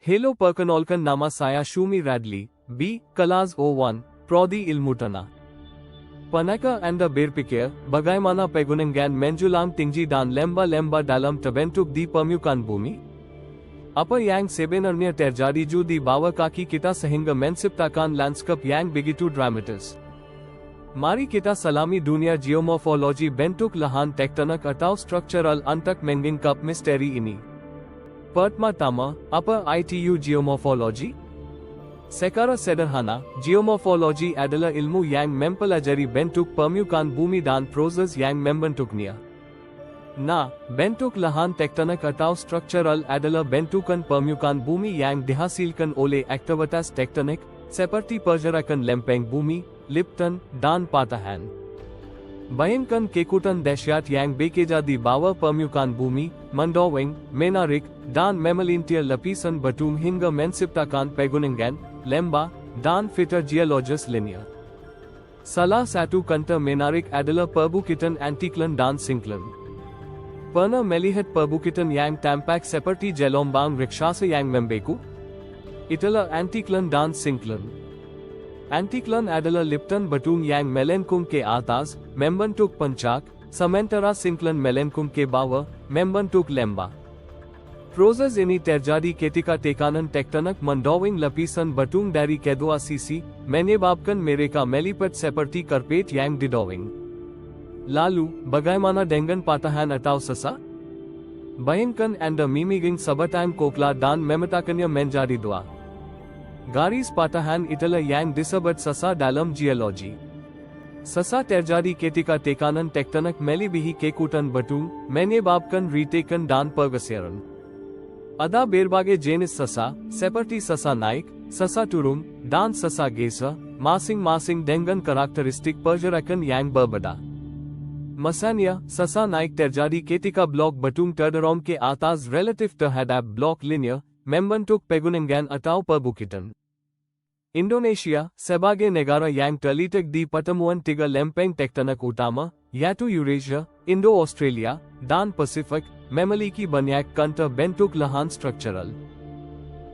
Halo Perkanolkan nama saya Shumi Radley, B. Kelas O1, Prodi Ilmu Tanah. Panaka Anda berpikir, bagaimana pegunungan menjulang tinggi dan lembah-lembah dalam terbentuk di permukaan bumi? Apa yang sebenarnya terjadi di bawah kaki kita sehingga menciptakan landscape yang begitu dramatis? Mari kita selami dunia geomorfologi bentuk lahan tektonik atau struktural untuk mengungkap misteri ini. Pertama, apa itu geomorfologi? Secara sederhana, geomorfologi adalah ilmu yang mempelajari bentuk permukaan bumi dan proses yang membentuknya. Nah, bentuk lahan tektonik atau struktural adalah bentukan permukaan bumi yang dihasilkan oleh aktivitas tektonik, seperti pergerakan lempeng bumi, lipatan, dan patahan. Bayangkan kekuatan dahsyat yang bekerja di bawah permukaan bumi, mendorong, menarik, dan memelintir lapisan batu hingga menciptakan pegunungan, lembah, dan fitur geologis linear. Salah satu contoh menarik adalah perbukitan Antiklan dan Singklan. Pernah melihat perbukitan yang tampak seperti gelombang raksasa yang membeku? Itulah Antiklan dan Singklan. Antiklan adalah lipatan batu yang melengkung ke atas, membentuk puncak, sementara Singklan melengkung ke bawah, membentuk lembah. Proses ini terjadi ketika tekanan tektonik mendorong lapisan batu dari kedua sisi, menyebabkan mereka melipat seperti karpet yang didorong. Lalu, bagaimana dengan patahan atau sesa? Bayangkan Anda memegang sebatang kokla dan memetakannya menjadi dua. Garis patahan itulah yang disebut sesa dalam geologi. Sesa terjadi ketika tekanan tektonik melebihi kekuatan batu, menyebabkan retakan dan pergeseran. Ada berbagai jenis sesa, seperti sesa naik, sesa turun, dan sesa geser, masing-masing dengan karakteristik pergerakan yang berbeda. Misalnya, sesa naik terjadi ketika blok batu terdorong ke atas relatif terhadap blok linear, membentuk pegunungan atau perbukitan. Indonesia, sebagai negara yang terletak di pertemuan tiga lempeng tektonik utama, yaitu Eurasia, Indo-Australia, dan Pasifik, memiliki banyak contoh bentuk lahan struktural.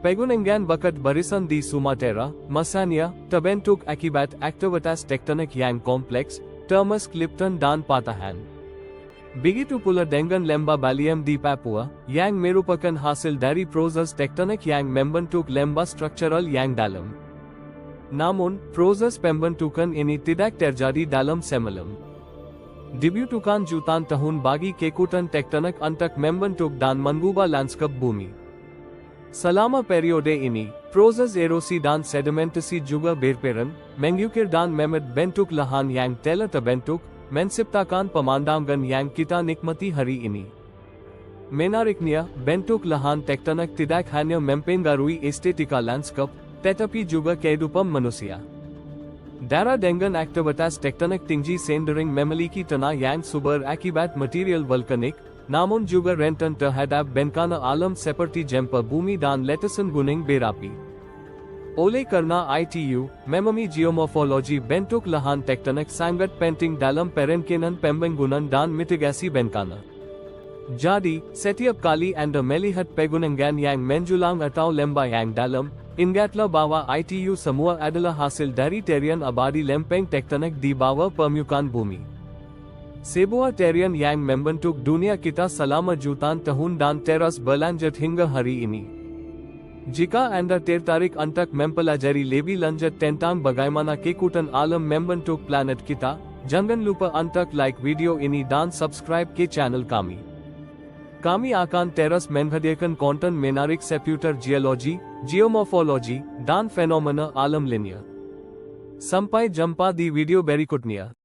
Pegunungan bakat barisan di Sumatera, misalnya, terbentuk akibat aktivitas tektonik yang kompleks, termasuk lipatan dan patahan. Begitu pula dengan lembah Baliem di Papua, yang merupakan hasil dari proses tektonik yang membentuk lembah struktural yang dalam. Namun, proses pembentukan ini tidak terjadi dalam semalam. Dibutuhkan jutaan tahun bagi kekuatan tektonik untuk membentuk dan mengubah lanskap bumi. Selama periode ini, proses erosi dan sedimentasi juga berperan, mengukir dan membentuk lahan yang telah terbentuk, menciptakan pemandangan yang kita nikmati hari ini. Menariknya, bentuk lahan tektonik tidak hanya mempengaruhi estetika lanskap, tetapi juga kehidupan manusia. Daerah dengan aktivitas tektonik tinggi cenderung memiliki tanah yang subur akibat material vulkanik, namun juga rentan terhadap bencana alam seperti gempa bumi dan letusan gunung berapi. Oleh karena itu, memahami geomorfologi bentuk lahan tektonik sangat penting dalam perencanaan pembangunan dan mitigasi bencana. Jadi, setiap kali Anda melihat pegunungan yang menjulang atau lembah yang dalam, ingatlah bahwa itu semua adalah hasil dari tarian abadi lempeng tektonik di bawah permukaan bumi. Sebuah tarian yang membentuk dunia kita selama jutaan tahun dan terus berlanjut hingga hari ini. Jika Anda tertarik untuk mempelajari lebih lanjut tentang bagaimana kekuatan alam membentuk planet kita, jangan lupa untuk like video ini dan subscribe ke channel kami. Kami akan terus menghadirkan konten menarik seputar geologi, geomorfologi, dan fenomena alam linear. Sampai jumpa di video berikutnya.